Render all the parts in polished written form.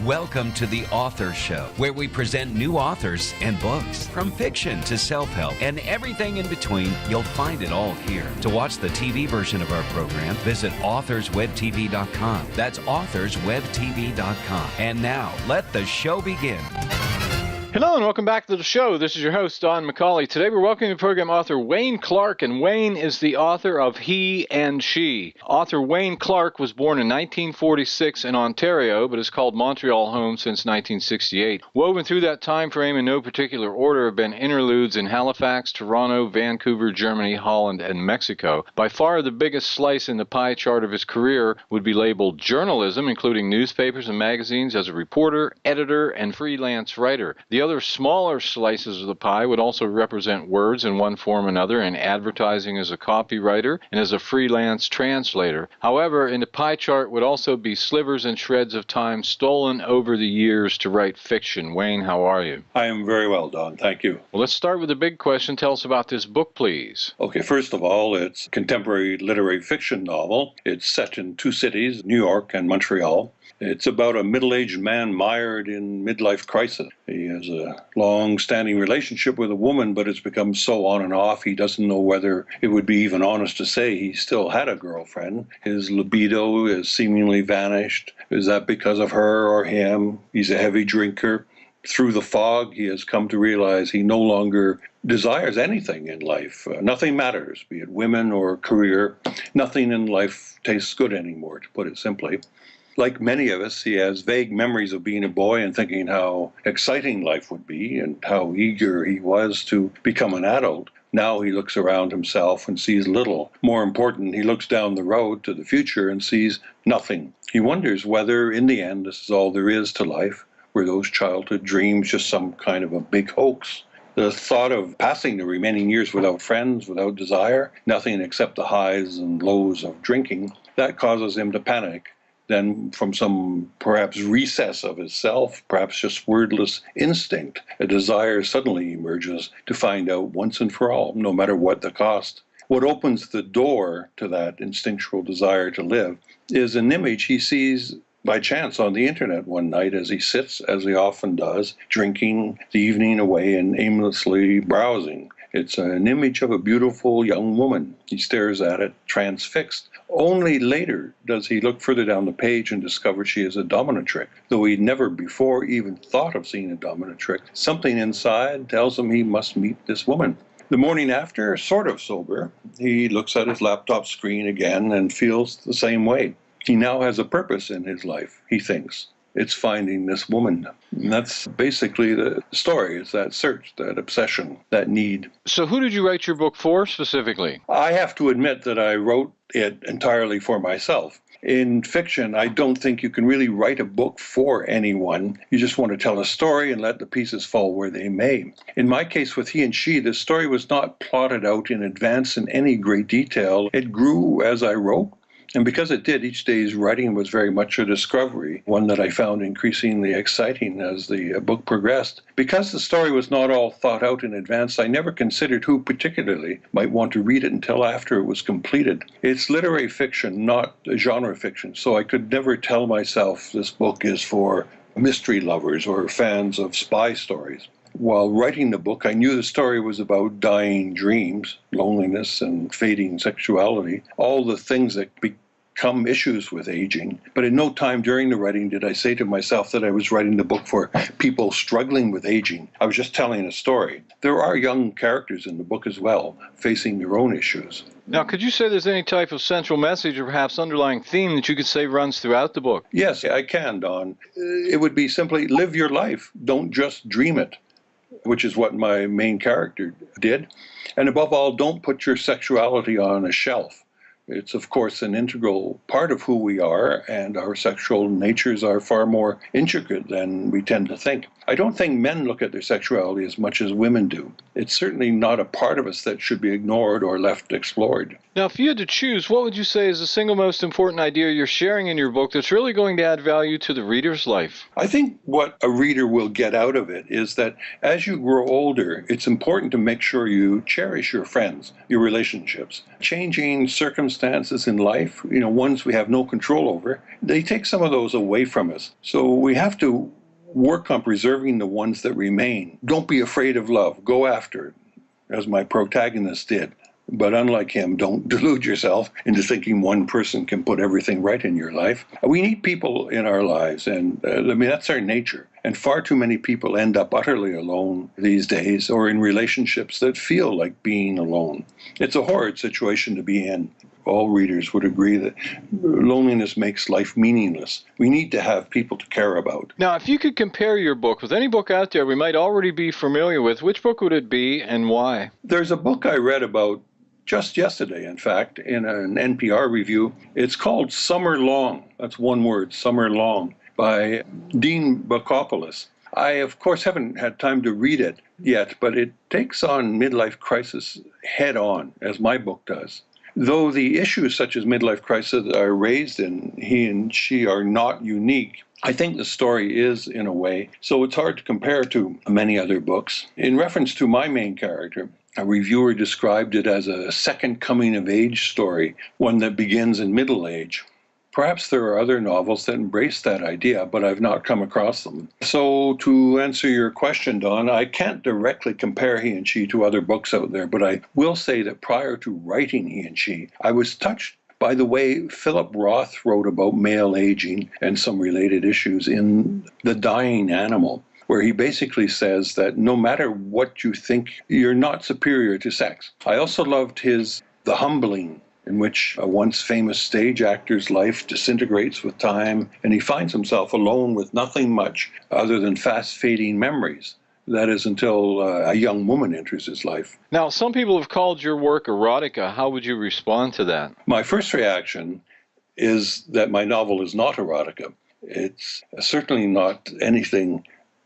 Welcome to The Author Show, where we present new authors and books. From fiction to self-help and everything in between, you'll find it all here. To watch the TV version of our program, visit authorswebtv.com. That's authorswebtv.com. And now, let the show begin. Hello and welcome back to the show. This is your host, Don McCauley. Today we're welcoming the program author Wayne Clark, and Wayne is the author of He and She. Author Wayne Clark was born in 1946 in Ontario, but has called Montreal home since 1968. Woven through that time frame in no particular order have been interludes in Halifax, Toronto, Vancouver, Germany, Holland, and Mexico. By far the biggest slice in the pie chart of his career would be labeled journalism, including newspapers and magazines as a reporter, editor, and freelance writer. The other smaller slices of the pie would also represent words in one form or another in advertising as a copywriter and as a freelance translator. However, in the pie chart would also be slivers and shreds of time stolen over the years to write fiction. Wayne, how are you? I am very well, Don. Thank you. Well, let's start with the big question. Tell us about this book, please. Okay, first of all, it's a contemporary literary fiction novel. It's set in two cities, New York and Montreal. It's about a middle-aged man mired in midlife crisis. He has a long-standing relationship with a woman, but it's become so on and off, he doesn't know whether it would be even honest to say he still had a girlfriend. His libido has seemingly vanished. Is that because of her or him? He's a heavy drinker. Through the fog, he has come to realize he no longer desires anything in life. Nothing matters, be it women or career. Nothing in life tastes good anymore, to put it simply. Like many of us, he has vague memories of being a boy and thinking how exciting life would be and how eager he was to become an adult. Now he looks around himself and sees little. More important, he looks down the road to the future and sees nothing. He wonders whether, in the end, this is all there is to life. Were those childhood dreams just some kind of a big hoax? The thought of passing the remaining years without friends, without desire, nothing except the highs and lows of drinking, that causes him to panic. Then from some perhaps recess of his self, perhaps just wordless instinct, a desire suddenly emerges to find out once and for all, no matter what the cost. What opens the door to that instinctual desire to live is an image he sees by chance on the internet one night as he sits, as he often does, drinking the evening away and aimlessly browsing. It's an image of a beautiful young woman. He stares at it, transfixed. Only later does he look further down the page and discover she is a dominatrix. Though he'd never before even thought of seeing a dominatrix, something inside tells him he must meet this woman. The morning after, sort of sober, he looks at his laptop screen again and feels the same way. He now has a purpose in his life, he thinks. It's finding this woman. And that's basically the story. It's that search, that obsession, that need. So who did you write your book for specifically? I have to admit that I wrote it entirely for myself. In fiction, I don't think you can really write a book for anyone. You just want to tell a story and let the pieces fall where they may. In my case with He and She, the story was not plotted out in advance in any great detail. It grew as I wrote. And because it did, each day's writing was very much a discovery, one that I found increasingly exciting as the book progressed. Because the story was not all thought out in advance, I never considered who particularly might want to read it until after it was completed. It's literary fiction, not genre fiction, so I could never tell myself this book is for mystery lovers or fans of spy stories. While writing the book, I knew the story was about dying dreams, loneliness, and fading sexuality, all the things that become issues with aging. But in no time during the writing did I say to myself that I was writing the book for people struggling with aging. I was just telling a story. There are young characters in the book as well, facing their own issues. Now, could you say there's any type of central message or perhaps underlying theme that you could say runs throughout the book? Yes, I can, Don. It would be simply live your life. Don't just dream it, which is what my main character did. And above all, don't put your sexuality on a shelf. It's, of course, an integral part of who we are, and our sexual natures are far more intricate than we tend to think. I don't think men look at their sexuality as much as women do. It's certainly not a part of us that should be ignored or left explored. Now, if you had to choose, what would you say is the single most important idea you're sharing in your book that's really going to add value to the reader's life? I think what a reader will get out of it is that as you grow older, it's important to make sure you cherish your friends, your relationships. Changing circumstances in life, ones we have no control over, they take some of those away from us. So we have to work on preserving the ones that remain. Don't be afraid of love. Go after it, as my protagonist did. But unlike him, don't delude yourself into thinking one person can put everything right in your life. We need people in our lives, and that's our nature. And far too many people end up utterly alone these days, or in relationships that feel like being alone. It's a horrid situation to be in. All readers would agree that loneliness makes life meaningless. We need to have people to care about. Now, if you could compare your book with any book out there we might already be familiar with, which book would it be and why? There's a book I read about just yesterday, in fact, in an NPR review. It's called Summer Long. That's one word, Summer Long, by Dean Bukopoulos. I, of course, haven't had time to read it yet, but it takes on midlife crisis head on, as my book does. Though the issues such as midlife crisis are raised in He and She are not unique, I think the story is, in a way, so it's hard to compare to many other books. In reference to my main character, a reviewer described it as a second coming-of-age story, one that begins in middle age. Perhaps there are other novels that embrace that idea, but I've not come across them. So to answer your question, Don, I can't directly compare He and She to other books out there, but I will say that prior to writing He and She, I was touched by the way Philip Roth wrote about male aging and some related issues in The Dying Animal, where he basically says that no matter what you think, you're not superior to sex. I also loved his The Humbling, in which a once famous stage actor's life disintegrates with time, and he finds himself alone with nothing much other than fast-fading memories. That is until a young woman enters his life. Now, some people have called your work erotica. How would you respond to that? My first reaction is that my novel is not erotica. It's certainly not anything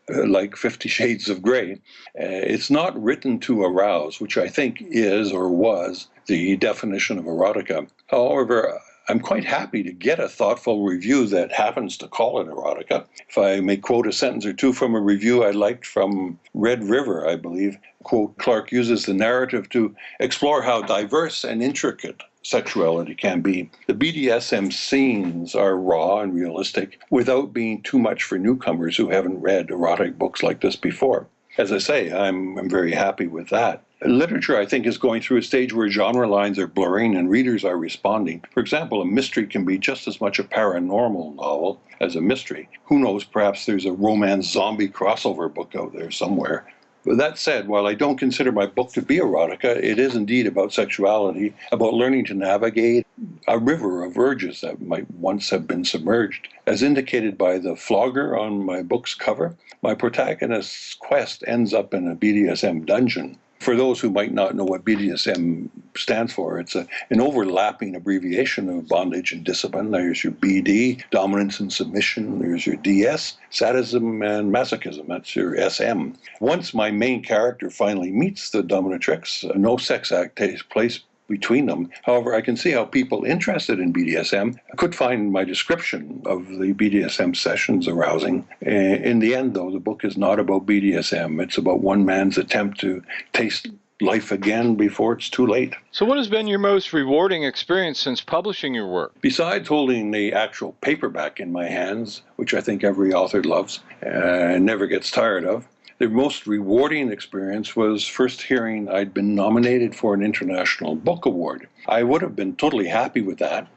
like 50 Shades of Grey. It's not written to arouse, which I think is or was the definition of erotica. However, I'm quite happy to get a thoughtful review that happens to call it erotica. If I may quote a sentence or two from a review I liked from Red River, I believe, quote, Clark uses the narrative to explore how diverse and intricate sexuality can be. The BDSM scenes are raw and realistic without being too much for newcomers who haven't read erotic books like this before. As I say, I'm very happy with that. Literature, I think, is going through a stage where genre lines are blurring and readers are responding. For example, a mystery can be just as much a paranormal novel as a mystery. Who knows, perhaps there's a romance zombie crossover book out there somewhere. But that said, while I don't consider my book to be erotica, it is indeed about sexuality, about learning to navigate a river of urges that might once have been submerged. As indicated by the flogger on my book's cover, my protagonist's quest ends up in a BDSM dungeon. For those who might not know what BDSM stands for, it's an overlapping abbreviation of bondage and discipline. There's your BD, dominance and submission. There's your DS, sadism and masochism. That's your SM. Once my main character finally meets the dominatrix, no sex act takes place between them. However, I can see how people interested in BDSM could find my description of the BDSM sessions arousing. In the end, though, the book is not about BDSM. It's about one man's attempt to taste life again before it's too late. So what has been your most rewarding experience since publishing your work? Besides holding the actual paperback in my hands, which I think every author loves and never gets tired of, the most rewarding experience was first hearing I'd been nominated for an International Book Award. I would have been totally happy with that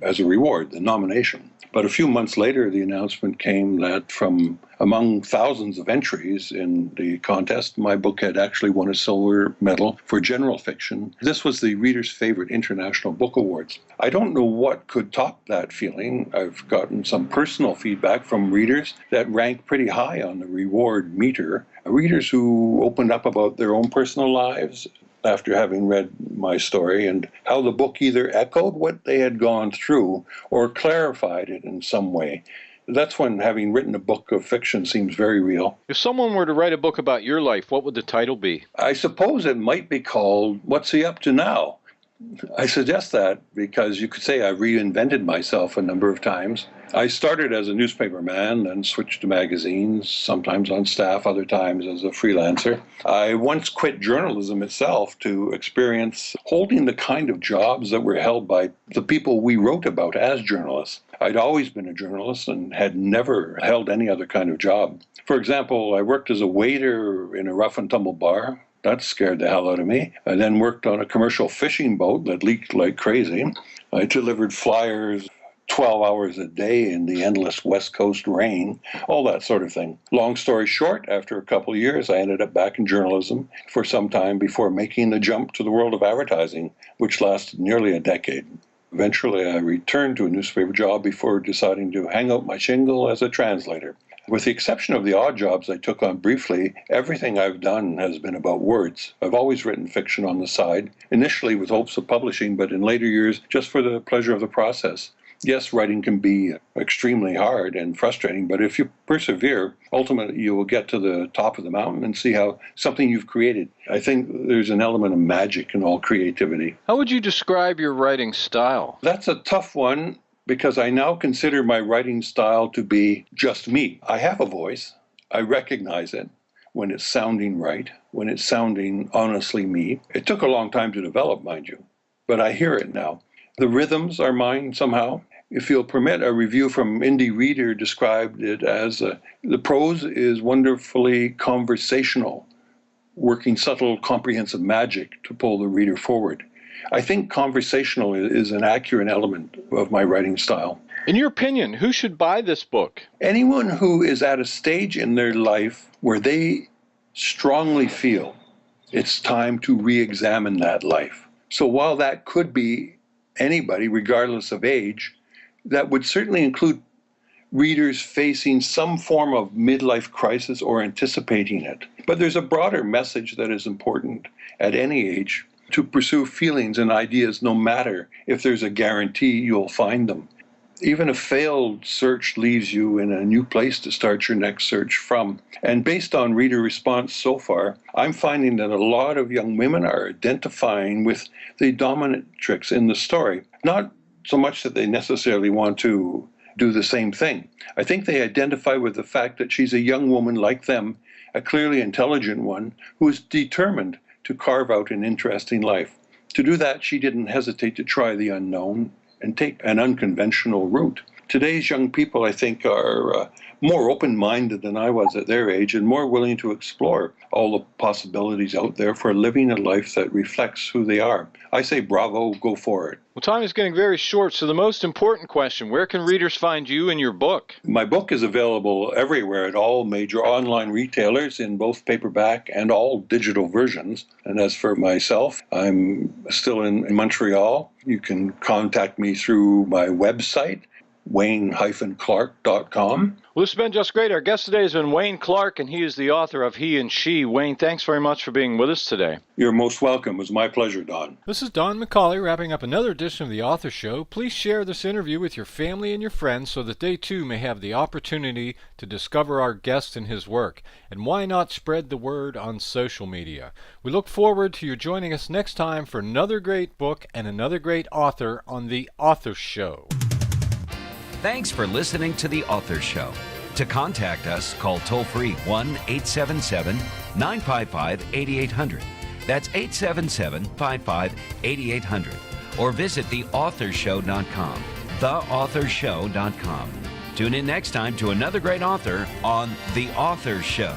as a reward, the nomination. But a few months later, the announcement came that from among thousands of entries in the contest, my book had actually won a silver medal for general fiction. This was the Reader's Favorite International Book Awards. I don't know what could top that feeling. I've gotten some personal feedback from readers that rank pretty high on the reward meter. Readers who opened up about their own personal lives after having read my story, and how the book either echoed what they had gone through or clarified it in some way. That's when having written a book of fiction seems very real. If someone were to write a book about your life, what would the title be? I suppose it might be called What's He Up to Now? I suggest that because you could say I reinvented myself a number of times. I started as a newspaper man, then switched to magazines, sometimes on staff, other times as a freelancer. I once quit journalism itself to experience holding the kind of jobs that were held by the people we wrote about as journalists. I'd always been a journalist and had never held any other kind of job. For example, I worked as a waiter in a rough and tumble bar. That scared the hell out of me. I then worked on a commercial fishing boat that leaked like crazy. I delivered flyers 12 hours a day in the endless West Coast rain, all that sort of thing. Long story short, after a couple of years, I ended up back in journalism for some time before making the jump to the world of advertising, which lasted nearly a decade. Eventually, I returned to a newspaper job before deciding to hang out my shingle as a translator. With the exception of the odd jobs I took on briefly, everything I've done has been about words. I've always written fiction on the side, initially with hopes of publishing, but in later years just for the pleasure of the process. Yes, writing can be extremely hard and frustrating, but if you persevere, ultimately you will get to the top of the mountain and see how something you've created. I think there's an element of magic in all creativity. How would you describe your writing style? That's a tough one, because I now consider my writing style to be just me. I have a voice. I recognize it when it's sounding right, when it's sounding honestly me. It took a long time to develop, mind you, but I hear it now. The rhythms are mine somehow. If you'll permit, a review from Indie Reader described it as the prose is wonderfully conversational, working subtle, comprehensive magic to pull the reader forward. I think conversational is an accurate element of my writing style. In your opinion, who should buy this book? Anyone who is at a stage in their life where they strongly feel it's time to re-examine that life. So while that could be anybody, regardless of age, that would certainly include readers facing some form of midlife crisis or anticipating it. But there's a broader message that is important at any age: to pursue feelings and ideas no matter if there's a guarantee you'll find them. Even a failed search leaves you in a new place to start your next search from. And based on reader response so far, I'm finding that a lot of young women are identifying with the dominatrix in the story. Not so much that they necessarily want to do the same thing. I think they identify with the fact that she's a young woman like them, a clearly intelligent one, who is determined to carve out an interesting life. To do that, she didn't hesitate to try the unknown and take an unconventional route. Today's young people, I think, are more open-minded than I was at their age and more willing to explore all the possibilities out there for living a life that reflects who they are. I say bravo, go for it. Well, time is getting very short, so the most important question: where can readers find you and your book? My book is available everywhere at all major online retailers in both paperback and all digital versions. And as for myself, I'm still in Montreal. You can contact me through my website, wayne-clark.com. Well, this has been just great. Our guest today has been Wayne Clark, and he is the author of He and She. Wayne, thanks very much for being with us today. You're most welcome. It was my pleasure, Don. This is Don McCauley wrapping up another edition of The Author Show. Please share this interview with your family and your friends so that they too may have the opportunity to discover our guest and his work. And why not spread the word on social media? We look forward to you joining us next time for another great book and another great author on The Author Show. Thanks for listening to The Author Show. To contact us, call toll-free 1-877-955-8800. That's 877-55-8800. Or visit theauthorshow.com. Theauthorshow.com. Tune in next time to another great author on The Author Show.